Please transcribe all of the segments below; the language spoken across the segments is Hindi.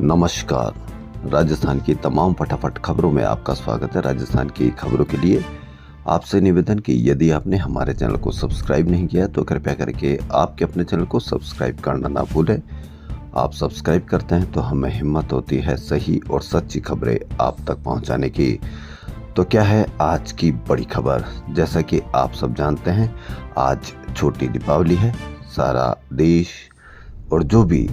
नमस्कार। राजस्थान की तमाम फटाफट खबरों में आपका स्वागत है। राजस्थान की खबरों के लिए आपसे निवेदन कि यदि आपने हमारे चैनल को सब्सक्राइब नहीं किया तो कृपया करके आपके अपने चैनल को सब्सक्राइब करना ना भूलें। आप सब्सक्राइब करते हैं तो हमें हिम्मत होती है सही और सच्ची खबरें आप तक पहुंचाने की। तो क्या है आज की बड़ी खबर? जैसा कि आप सब जानते हैं, आज छोटी दीपावली है। सारा देश और जो भी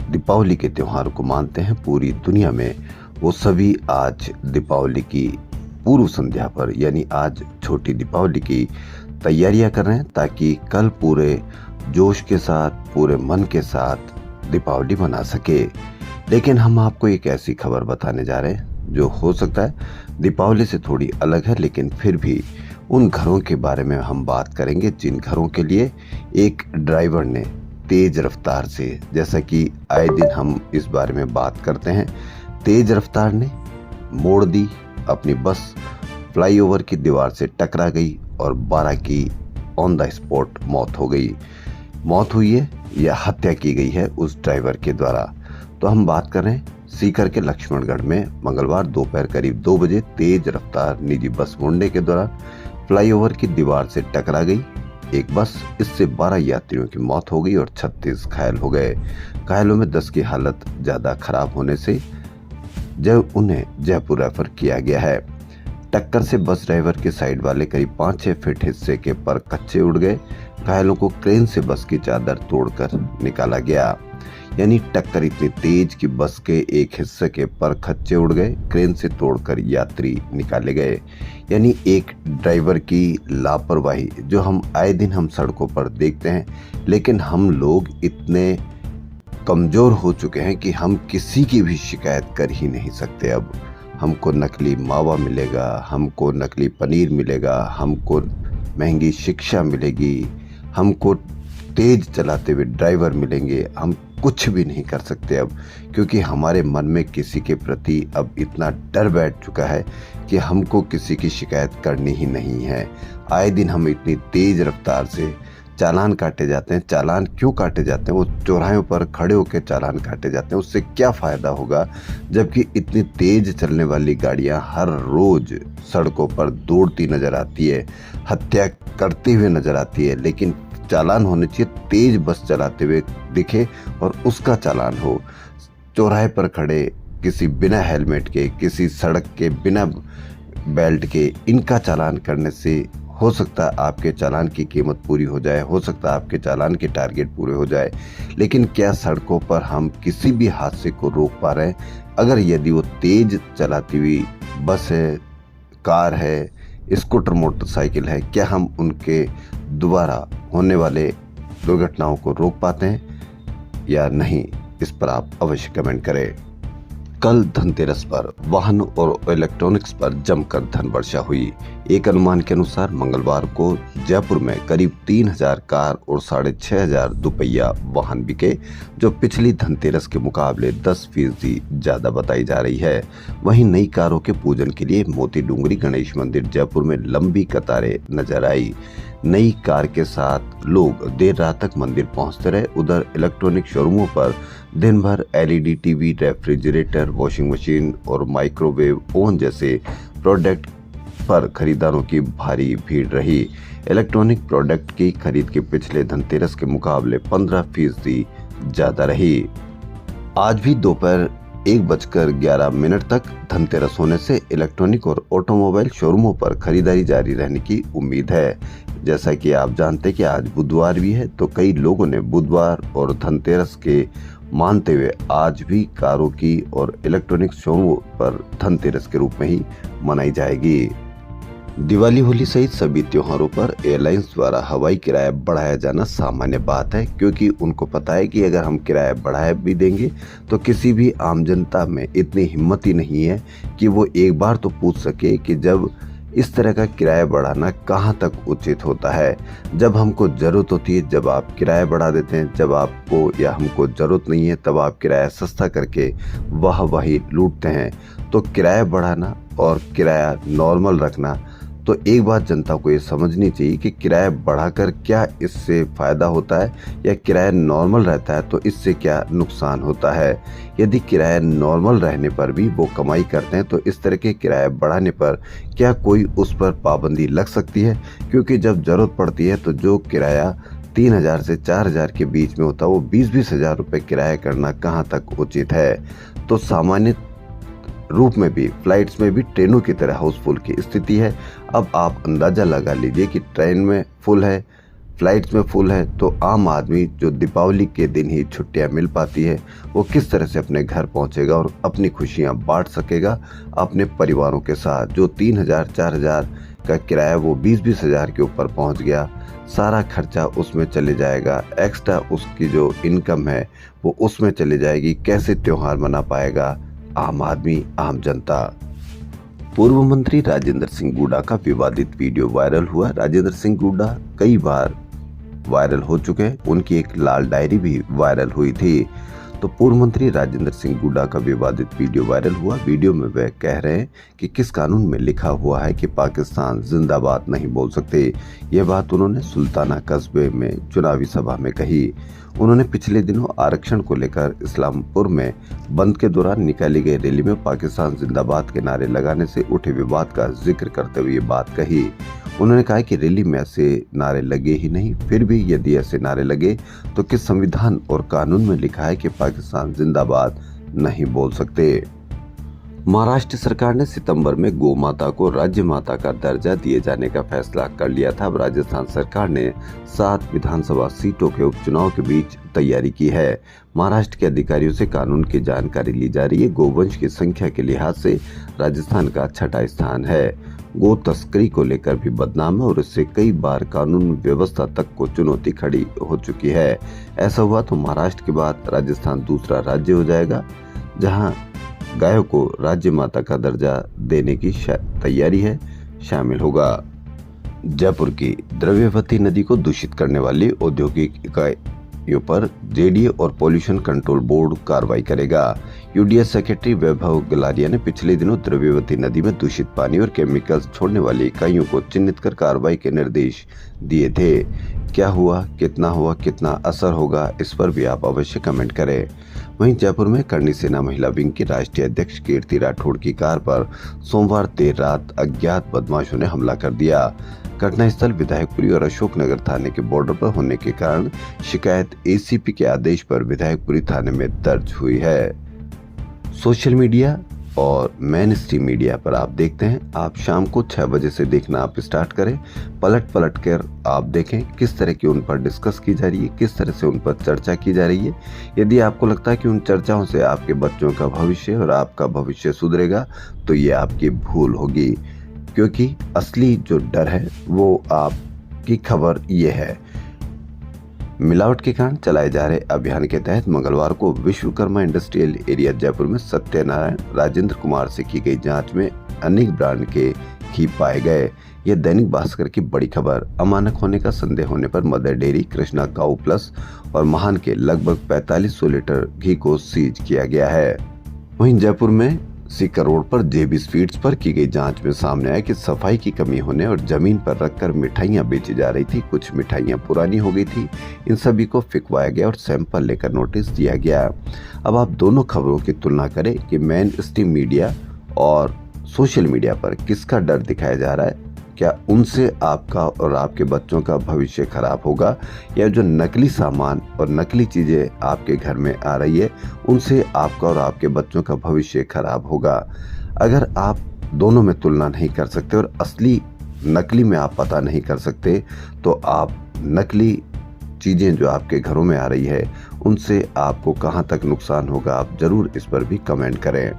दीपावली के त्योहार को मानते हैं पूरी दुनिया में, वो सभी आज दीपावली की पूर्व संध्या पर यानी आज छोटी दीपावली की तैयारियां कर रहे हैं ताकि कल पूरे जोश के साथ, पूरे मन के साथ दीपावली मना सके। लेकिन हम आपको एक ऐसी खबर बताने जा रहे हैं जो हो सकता है दीपावली से थोड़ी अलग है, लेकिन फिर भी उन घरों के बारे में हम बात करेंगे जिन घरों के लिए एक ड्राइवर ने तेज रफ्तार से, जैसा कि आए दिन हम इस बारे में बात करते हैं, तेज रफ्तार ने मोड़ दी अपनी बस, फ्लाईओवर की दीवार से टकरा गई और 12 की ऑन द स्पॉट मौत हो गई। मौत हुई है या हत्या की गई है उस ड्राइवर के द्वारा। तो हम बात कर रहे हैं सीकर के लक्ष्मणगढ़ में मंगलवार दोपहर करीब 2 बजे तेज रफ्तार निजी बस मुड़ने के दौरान फ्लाईओवर की दीवार से टकरा गई एक बस। इससे 12 यात्रियों की मौत हो गई और 36 घायल हो गए। घायलों में 10 की हालत ज्यादा खराब होने से उन्हें जयपुर रेफर किया गया है। टक्कर से बस ड्राइवर के साइड वाले करीब 5-6 फीट हिस्से के पर कच्चे उड़ गए। घायलों को क्रेन से बस की चादर तोड़कर निकाला गया। यानी टक्कर इतनी तेज कि बस के एक हिस्से के पर खच्चे उड़ गए, क्रेन से तोड़कर यात्री निकाले गए। यानी एक ड्राइवर की लापरवाही जो हम आए दिन हम सड़कों पर देखते हैं, लेकिन हम लोग इतने कमजोर हो चुके हैं कि हम किसी की भी शिकायत कर ही नहीं सकते। अब हमको नकली मावा मिलेगा, हमको नकली पनीर मिलेगा, हमको महंगी शिक्षा मिलेगी, हमको तेज चलाते हुए ड्राइवर मिलेंगे, हम कुछ भी नहीं कर सकते अब, क्योंकि हमारे मन में किसी के प्रति अब इतना डर बैठ चुका है कि हमको किसी की शिकायत करनी ही नहीं है। आए दिन हम इतनी तेज रफ्तार से चालान काटे जाते हैं। चालान क्यों काटे जाते हैं? वो चौराहों पर खड़े होकर चालान काटे जाते हैं। उससे क्या फायदा होगा जबकि इतनी तेज चलने वाली गाड़ियां हर रोज सड़कों पर दौड़ती नजर आती है, हत्या करते हुए नजर आती है। लेकिन चालान होने चाहिए तेज बस चलाते हुए दिखे और उसका चालान हो। चौराहे पर खड़े किसी बिना हेलमेट के, किसी सड़क के बिना बेल्ट के, इनका चालान करने से हो सकता है आपके चालान की कीमत पूरी हो जाए, हो सकता है आपके चालान के टारगेट पूरे हो जाए। लेकिन क्या सड़कों पर हम किसी भी हादसे को रोक पा रहे हैं? अगर यदि वो तेज चलाती हुई बस है, कार है, स्कूटर, मोटरसाइकिल है, क्या हम उनके द्वारा होने वाले दुर्घटनाओं को रोक पाते हैं या नहीं? इस पर आप अवश्य कमेंट करें। कल धनतेरस पर वाहन और इलेक्ट्रॉनिक्स पर जमकर धन वर्षा हुई। एक अनुमान के अनुसार मंगलवार को जयपुर में करीब 3000 कार और 6500 दुपहिया वाहन बिके, जो पिछली धनतेरस के मुकाबले 10% ज्यादा बताई जा रही है। वहीं नई कारों के पूजन के लिए मोती डूंगरी गणेश मंदिर जयपुर में लंबी कतारें नजर आई। नई कार के साथ लोग देर रात तक मंदिर पहुंचते रहे। उधर इलेक्ट्रॉनिक शोरूमों पर दिन भर LED TV, refrigerator, washing machine और माइक्रोवेव ओवन जैसे प्रोडक्ट पर खरीदारों की भारी भीड़ रही। इलेक्ट्रॉनिक प्रोडक्ट की खरीद के पिछले धनतेरस के मुकाबले 15% ज्यादा रही। आज भी दोपहर 1:11 तक धनतेरस होने से इलेक्ट्रॉनिक और ऑटोमोबाइल शोरूमों पर खरीदारी जारी रहने की उम्मीद है। जैसा कि आप जानते हैं कि आज बुधवार भी है, तो कई लोगों ने बुधवार और धनतेरस के मानते हुए आज भी कारों की और इलेक्ट्रॉनिक शोरूम पर धनतेरस के रूप में ही मनाई जाएगी। दिवाली, होली सहित सभी त्योहारों पर एयरलाइंस द्वारा हवाई किराया बढ़ाया जाना सामान्य बात है, क्योंकि उनको पता है कि अगर हम किराया बढ़ाया भी देंगे तो किसी भी आम जनता में इतनी हिम्मत ही नहीं है कि वो एक बार तो पूछ सके कि जब इस तरह का किराया बढ़ाना कहाँ तक उचित होता है। जब हमको ज़रूरत होती है जब आप किराया बढ़ा देते हैं, जब आपको या हमको ज़रूरत नहीं है तब आप किराया सस्ता करके वही लूटते हैं। तो किराया बढ़ाना और किराया नॉर्मल रखना तो एक बात जनता को ये समझनी चाहिए कि किराया बढ़ाकर क्या इससे फ़ायदा होता है या किराया नॉर्मल रहता है तो इससे क्या नुकसान होता है। यदि किराया नॉर्मल रहने पर भी वो कमाई करते हैं तो इस तरह के किराया बढ़ाने पर क्या कोई उस पर पाबंदी लग सकती है, क्योंकि जब ज़रूरत पड़ती है तो जो किराया 3,000 से 4,000 के बीच में होता है वो 20-20 हज़ार रुपये किराया करना कहाँ तक उचित है। तो सामान्य रूप में भी फ्लाइट्स में भी ट्रेनों की तरह हाउसफुल की स्थिति है। अब आप अंदाज़ा लगा लीजिए कि ट्रेन में फुल है, फ्लाइट्स में फुल है, तो आम आदमी जो दीपावली के दिन ही छुट्टियां मिल पाती है वो किस तरह से अपने घर पहुंचेगा और अपनी खुशियां बांट सकेगा अपने परिवारों के साथ। जो 3,000 4,000 का किराया वो 20-20 हज़ार के ऊपर पहुंच गया, सारा खर्चा उसमें चले जाएगा, एक्स्ट्रा उसकी जो इनकम है वो उसमें चली जाएगी। कैसे त्योहार मना पाएगा आम आदमी, आम जनता। पूर्व मंत्री राजेंद्र सिंह गुडा का विवादित वीडियो वायरल हुआ। राजेंद्र सिंह गुडा कई बार वायरल हो चुके हैं, उनकी एक लाल डायरी भी वायरल हुई थी। तो पूर्व मंत्री राजेंद्र सिंह गुडा का विवादित वीडियो वायरल हुआ। वीडियो में वह कह रहे हैं कि किस कानून में लिखा हुआ है कि पाकिस्तान जिंदाबाद नहीं बोल सकते। यह बात उन्होंने सुल्ताना कस्बे में चुनावी सभा में कही। उन्होंने पिछले दिनों आरक्षण को लेकर इस्लामपुर में बंद के दौरान निकाली गई रैली में पाकिस्तान जिंदाबाद के नारे लगाने से उठे विवाद का जिक्र करते हुए ये बात कही। उन्होंने कहा कि रैली में ऐसे नारे लगे ही नहीं, फिर भी यदि ऐसे नारे लगे तो किस संविधान और कानून में लिखा है कि पाकिस्तान जिंदाबाद नहीं बोल सकते। महाराष्ट्र सरकार ने सितंबर में गौ माता को राज्य माता का दर्जा दिए जाने का फैसला कर लिया था। अब राजस्थान सरकार ने 7 विधानसभा सीटों के उपचुनाव के बीच तैयारी की है। महाराष्ट्र के अधिकारियों से कानून की जानकारी ली जा रही है। गोवंश की संख्या के लिहाज से राजस्थान का 6ठा स्थान है। गो तस्करी को लेकर भी बदनाम है और इससे कई बार कानून व्यवस्था तक को चुनौती खड़ी हो चुकी है। ऐसा हुआ तो महाराष्ट्र के बाद राजस्थान दूसरा राज्य हो जाएगा जहां गायों को राज्य माता का दर्जा देने की तैयारी है, शामिल होगा। जयपुर की द्रव्यवती नदी को दूषित करने वाली औद्योगिक इकाइयों पर जेडीए और पॉल्यूशन कंट्रोल बोर्ड कार्रवाई करेगा। यूडीएस सेक्रेटरी वैभव गलारिया ने पिछले दिनों द्रव्यवती नदी में दूषित पानी और केमिकल्स छोड़ने वाली इकाइयों को चिन्हित कर कार्रवाई के निर्देश दिए थे। क्या हुआ, कितना असर होगा, इस पर भी आप अवश्य कमेंट करें। वहीं जयपुर में करणी सेना महिला विंग की राष्ट्रीय अध्यक्ष कीर्ति राठौड़ की कार पर सोमवार देर रात अज्ञात बदमाशों ने हमला कर दिया। घटनास्थल विधायकपुरी और अशोकनगर थाने के बॉर्डर पर होने के कारण शिकायत एसीपी के आदेश पर विधायकपुरी थाने में दर्ज हुई है। सोशल मीडिया और मेन स्ट्रीम मीडिया पर आप देखते हैं, आप शाम को 6 बजे से देखना आप स्टार्ट करें। पलट कर आप देखें किस तरह की उन पर डिस्कस की जा रही है, किस तरह से उन पर चर्चा की जा रही है। यदि आपको लगता है कि उन चर्चाओं से आपके बच्चों का भविष्य और आपका भविष्य सुधरेगा तो ये आपकी भूल होगी, क्योंकि असली जो डर है वो आपकी खबर ये है। मिलावट के कारण चलाए जा रहे अभियान के तहत मंगलवार को विश्वकर्मा इंडस्ट्रियल एरिया जयपुर में सत्यनारायण राजेंद्र कुमार से की गई जांच में अनेक ब्रांड के घी पाए गए। यह दैनिक भास्कर की बड़ी खबर। अमानक होने का संदेह होने पर मदर डेयरी, कृष्णा काऊ प्लस और महान के लगभग 4500 लीटर घी को सीज किया गया है। वहीं जयपुर में सीकर रोड पर जेबी स्वीट्स पर की गई जांच में सामने आया कि सफाई की कमी होने और जमीन पर रखकर मिठाइयां बेची जा रही थी। कुछ मिठाइयां पुरानी हो गई थी। इन सभी को फिकवाया गया और सैंपल लेकर नोटिस दिया गया। अब आप दोनों खबरों की तुलना करें कि मेन स्ट्रीम मीडिया और सोशल मीडिया पर किसका डर दिखाया जा रहा है। क्या उनसे आपका और आपके बच्चों का भविष्य खराब होगा, या जो नकली सामान और नकली चीजें आपके घर में आ रही है उनसे आपका और आपके बच्चों का भविष्य खराब होगा। अगर आप दोनों में तुलना नहीं कर सकते और असली नकली में आप पता नहीं कर सकते तो आप नकली चीजें जो आपके घरों में आ रही है उनसे आपको कहां तक नुकसान होगा, आप जरूर इस पर भी कमेंट करें।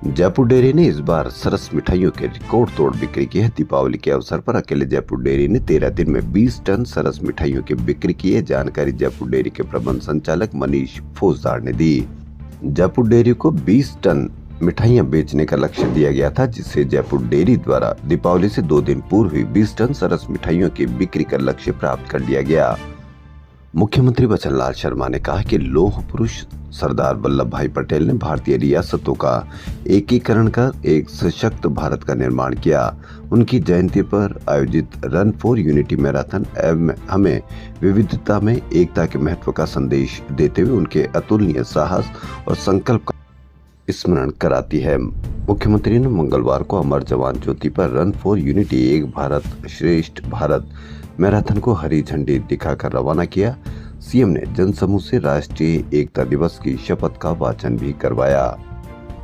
जयपुर डेयरी ने इस बार सरस मिठाइयों के रिकॉर्ड तोड़ बिक्री की है। दीपावली के अवसर पर अकेले जयपुर डेयरी ने 13 दिन में 20 टन सरस मिठाइयों की बिक्री की है। जानकारी जयपुर डेयरी के प्रबंध संचालक मनीष फौजदार ने दी। जयपुर डेयरी को 20 टन मिठाइयां बेचने का लक्ष्य दिया गया था, जिससे जयपुर डेयरी द्वारा दीपावली से 2 दिन पूर्व ही 20 टन सरस मिठाइयों की बिक्री का लक्ष्य प्राप्त कर लिया गया। मुख्यमंत्री बचनलाल शर्मा ने कहा कि लौह पुरुष सरदार वल्लभ भाई पटेल ने भारतीय रियासतों का एकीकरण कर एक सशक्त भारत का निर्माण किया। उनकी जयंती पर आयोजित रन फॉर यूनिटी मैराथन हमें विविधता में एकता के महत्व का संदेश देते हुए उनके अतुलनीय साहस और संकल्प का स्मरण कराती है। मुख्यमंत्री ने मंगलवार को अमर जवान ज्योति पर रन फॉर यूनिटी एक भारत श्रेष्ठ भारत मैराथन को हरी झंडी दिखाकर रवाना किया। सीएम ने जनसमूह से राष्ट्रीय एकता दिवस की शपथ का वाचन भी करवाया।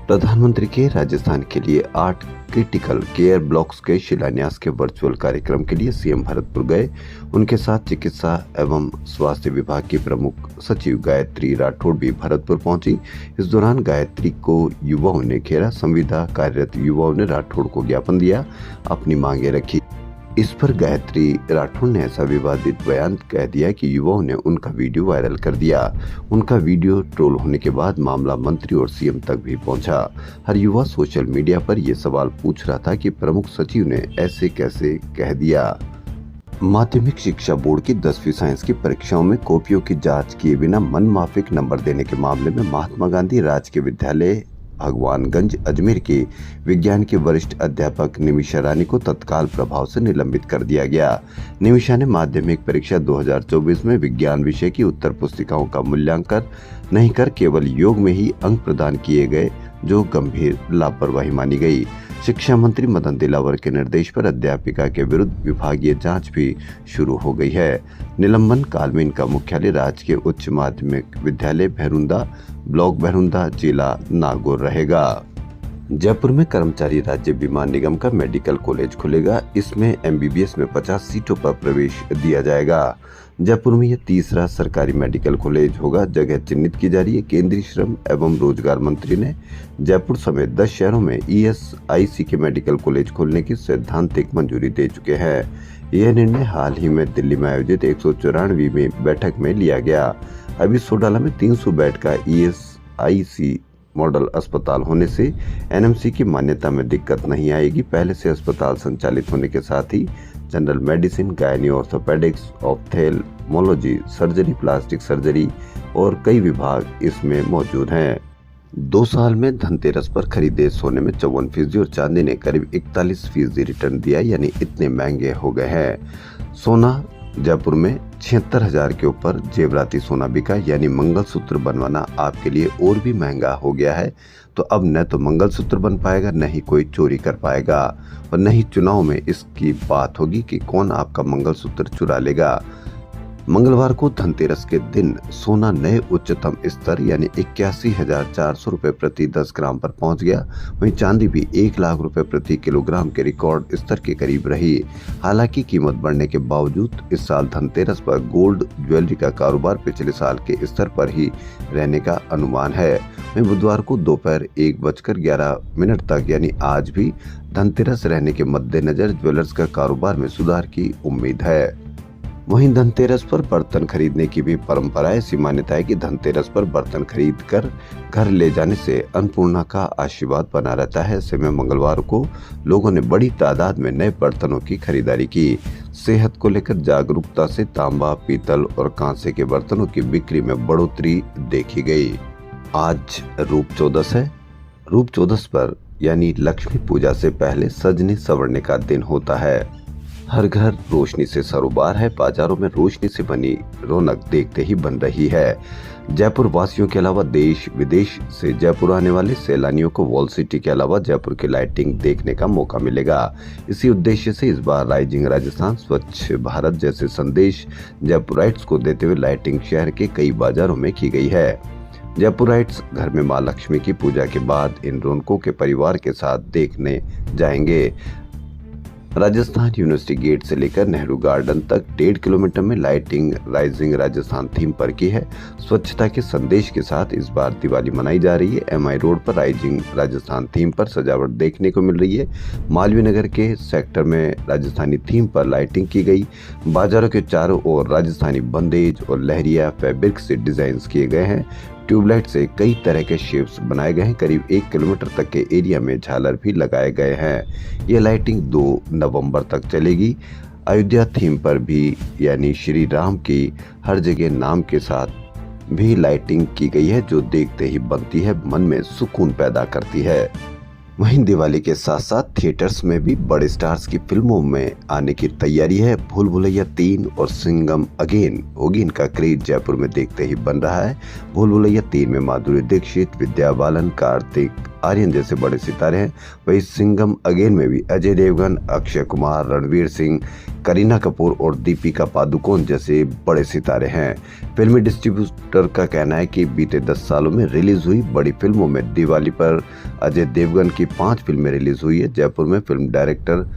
प्रधानमंत्री के राजस्थान के लिए 8 क्रिटिकल केयर ब्लॉक्स के शिलान्यास के वर्चुअल कार्यक्रम के लिए सीएम भरतपुर गए। उनके साथ चिकित्सा एवं स्वास्थ्य विभाग की प्रमुख सचिव गायत्री राठौड़ भी भरतपुर पहुंची। इस दौरान गायत्री को युवाओं ने घेरा। संविदा कार्यरत युवाओं ने राठौड़ को ज्ञापन दिया, अपनी मांगे रखी। इस पर गायत्री राठौड़ ने ऐसा विवादित बयान कह दिया कि युवाओं ने उनका वीडियो वायरल कर दिया। उनका वीडियो ट्रोल होने के बाद मामला मंत्री और सीएम तक भी पहुंचा। हर युवा सोशल मीडिया पर यह सवाल पूछ रहा था कि प्रमुख सचिव ने ऐसे कैसे कह दिया। माध्यमिक शिक्षा बोर्ड की 10वीं साइंस की परीक्षाओं में कॉपियों की जांच किए बिना मनमाफिक नंबर देने के मामले में महात्मा गांधी राजकीय विद्यालय भगवानगंज अजमेर के विज्ञान के वरिष्ठ अध्यापक निमिषा रानी को तत्काल प्रभाव से निलंबित कर दिया गया। निमिषा ने माध्यमिक परीक्षा 2024 में विज्ञान विषय की उत्तर पुस्तिकाओं का मूल्यांकन नहीं कर केवल योग में ही अंक प्रदान किए गए, जो गंभीर लापरवाही मानी गई। शिक्षा मंत्री मदन दिलावर के निर्देश पर अध्यापिका के विरुद्ध विभागीय जांच भी शुरू हो गई है। निलंबन काल में इनका मुख्यालय राजकीय उच्च माध्यमिक विद्यालय भैरुंदा, ब्लॉक भैरुंदा, जिला नागौर रहेगा। जयपुर में कर्मचारी राज्य बीमा निगम का मेडिकल कॉलेज खुलेगा। इसमें एमबीबीएस में 50 सीटों पर प्रवेश दिया जाएगा। जयपुर में यह तीसरा सरकारी मेडिकल कॉलेज होगा। जगह चिन्हित की जा रही है। केंद्रीय श्रम एवं रोजगार मंत्री ने जयपुर समेत 10 शहरों में ईएसआईसी के मेडिकल कॉलेज खोलने की सैद्धांतिक मंजूरी दे चुके हैं। यह निर्णय हाल ही में दिल्ली में आयोजित 194वीं बैठक में लिया गया। अभी सोडाला में 300 बेड का ईएसआईसी मॉडल अस्पताल होने से एनएमसी की मान्यता में दिक्कत नहीं आएगी। पहले से अस्पताल संचालित होने के साथ ही general medicine, gynae, orthopaedics, ophthalmology, surgery, plastic surgery और कई विभाग इसमें मौजूद हैं। 2 साल में धनतेरस पर खरीदे सोने में 54% और चांदी ने करीब 41% रिटर्न दिया, यानी इतने महंगे हो गए हैं। सोना जयपुर में 76,000 के ऊपर जेवराती सोना बिका, यानी मंगलसूत्र बनवाना आपके लिए और भी महंगा हो गया है। तो अब न तो मंगलसूत्र बन पाएगा, न ही कोई चोरी कर पाएगा, और न ही चुनाव में इसकी बात होगी कि कौन आपका मंगलसूत्र चुरा लेगा। मंगलवार को धनतेरस के दिन सोना नए उच्चतम स्तर यानी 81,400 रुपए प्रति 10 ग्राम पर पहुंच गया। वहीं चांदी भी 1 लाख रुपए प्रति किलोग्राम के रिकॉर्ड स्तर के करीब रही। हालांकि कीमत बढ़ने के बावजूद इस साल धनतेरस पर गोल्ड ज्वेलरी का कारोबार पिछले साल के स्तर पर ही रहने का अनुमान है। वहीं बुधवार को दोपहर 1:11 तक यानी आज भी धनतेरस रहने के मद्देनजर ज्वेलर्स का कारोबार में सुधार की उम्मीद है। वहीं धनतेरस पर बर्तन खरीदने की भी परंपरा है। ऐसी मान्यता है कि धनतेरस पर बर्तन खरीद कर घर ले जाने से अन्नपूर्णा का आशीर्वाद बना रहता है। ऐसे में मंगलवार को लोगों ने बड़ी तादाद में नए बर्तनों की खरीदारी की। सेहत को लेकर जागरूकता से तांबा, पीतल और कांसे के बर्तनों की बिक्री में बढ़ोतरी देखी गई। आज रूप चौदस है। रूप चौदस पर यानी लक्ष्मी पूजा से पहले सजने संवरने का दिन होता है। हर घर रोशनी से सरोबार है। बाजारों में रोशनी से बनी रौनक देखते ही बन रही है। जयपुर वासियों के अलावा देश विदेश से जयपुर आने वाले सैलानियों को वॉल सिटी के अलावा जयपुर की लाइटिंग देखने का मौका मिलेगा। इसी उद्देश्य से इस बार राइजिंग राजस्थान, स्वच्छ भारत जैसे संदेश जयपुराइट्स को देते हुए लाइटिंग शहर के कई बाजारों में की गई है। जयपुराइट्स घर में मां लक्ष्मी की पूजा के बाद इन रौनकों के परिवार के साथ देखने जाएंगे। राजस्थान यूनिवर्सिटी गेट से लेकर नेहरू गार्डन तक 1.5 किलोमीटर में लाइटिंग राइजिंग राजस्थान थीम पर की है। स्वच्छता के संदेश के साथ इस बार दिवाली मनाई जा रही है। एमआई रोड पर राइजिंग राजस्थान थीम पर सजावट देखने को मिल रही है। मालवीय नगर के सेक्टर में राजस्थानी थीम पर लाइटिंग की गई। बाजारों के चारों ओर राजस्थानी बंदेज और लहरिया फैब्रिक से डिजाइन किए गए हैं। ट्यूबलाइट से कई तरह के शेप्स बनाए गए हैं। करीब 1 किलोमीटर तक के एरिया में झालर भी लगाए गए हैं। यह लाइटिंग 2 नवंबर तक चलेगी। अयोध्या थीम पर भी यानी श्री राम की हर जगह नाम के साथ भी लाइटिंग की गई है, जो देखते ही बनती है मन में सुकून पैदा करती है। वहीं दिवाली के साथ साथ थिएटर्स में भी बड़े स्टार्स की फिल्मों में आने की तैयारी है। भूल भुलैया 3 और सिंघम अगेन होगी इनका क्रेज जयपुर में देखते ही बन रहा है। भूल भुलैया 3 में माधुरी दीक्षित, विद्या बालन, कार्तिक आर्यन जैसे बड़े सितारे हैं। वहीं सिंघम अगेन में भी अजय देवगन, अक्षय कुमार, रणवीर सिंह, करीना कपूर और दीपिका पादुकोण जैसे बड़े सितारे हैं। फिल्मी डिस्ट्रीब्यूटर का कहना है कि बीते 10 सालों में रिलीज हुई बड़ी फिल्मों में दिवाली पर अजय देवगन की 5 फिल्में रिलीज हुई है। जयपुर में फिल्म डायरेक्टर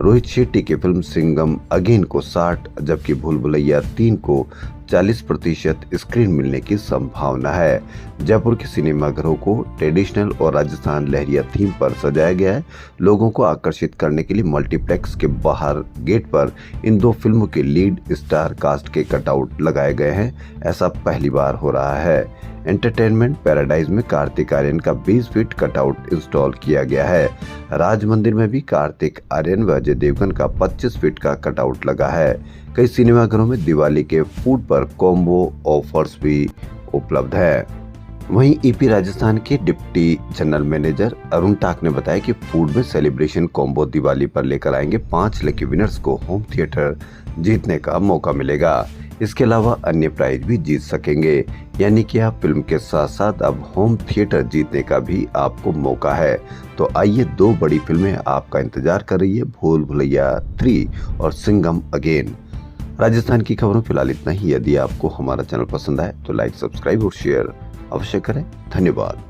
रोहित शेट्टी की फिल्म सिंघम अगेन को 60 जबकि भूल भुलैया 3 को 40% स्क्रीन मिलने की संभावना है। जयपुर के सिनेमाघरों को ट्रेडिशनल और राजस्थान लहरिया थीम पर सजाया गया है। लोगों को आकर्षित करने के लिए मल्टीप्लेक्स के बाहर गेट पर इन 2 फिल्मों के लीड स्टार कास्ट के कटआउट लगाए गए हैं। ऐसा पहली बार हो रहा है। एंटरटेनमेंट पैराडाइज में कार्तिक आर्यन का 20 फीट कटआउट इंस्टॉल किया गया है। राज मंदिर में भी कार्तिक आर्यन व अजय देवगन का 25 फीट का कटआउट लगा है। कई सिनेमाघरों में दिवाली के फूड पर कॉम्बो ऑफर्स भी उपलब्ध है। वहीं ईपी राजस्थान के डिप्टी जनरल मैनेजर अरुण टाक ने बताया कि फूड में सेलिब्रेशन कॉम्बो दिवाली पर लेकर आएंगे। 5 लकी विनर्स को होम थिएटर जीतने का मौका मिलेगा। इसके अलावा अन्य प्राइज भी जीत सकेंगे, यानी कि आप फिल्म के साथ साथ अब होम थिएटर जीतने का भी आपको मौका है। तो आइए 2 बड़ी फिल्में आपका इंतजार कर रही है, भूल भुलैया 3 और सिंघम अगेन। राजस्थान की खबरों फिलहाल इतना ही। यदि आपको हमारा चैनल पसंद आए तो लाइक, सब्सक्राइब और शेयर अवश्य करें। धन्यवाद।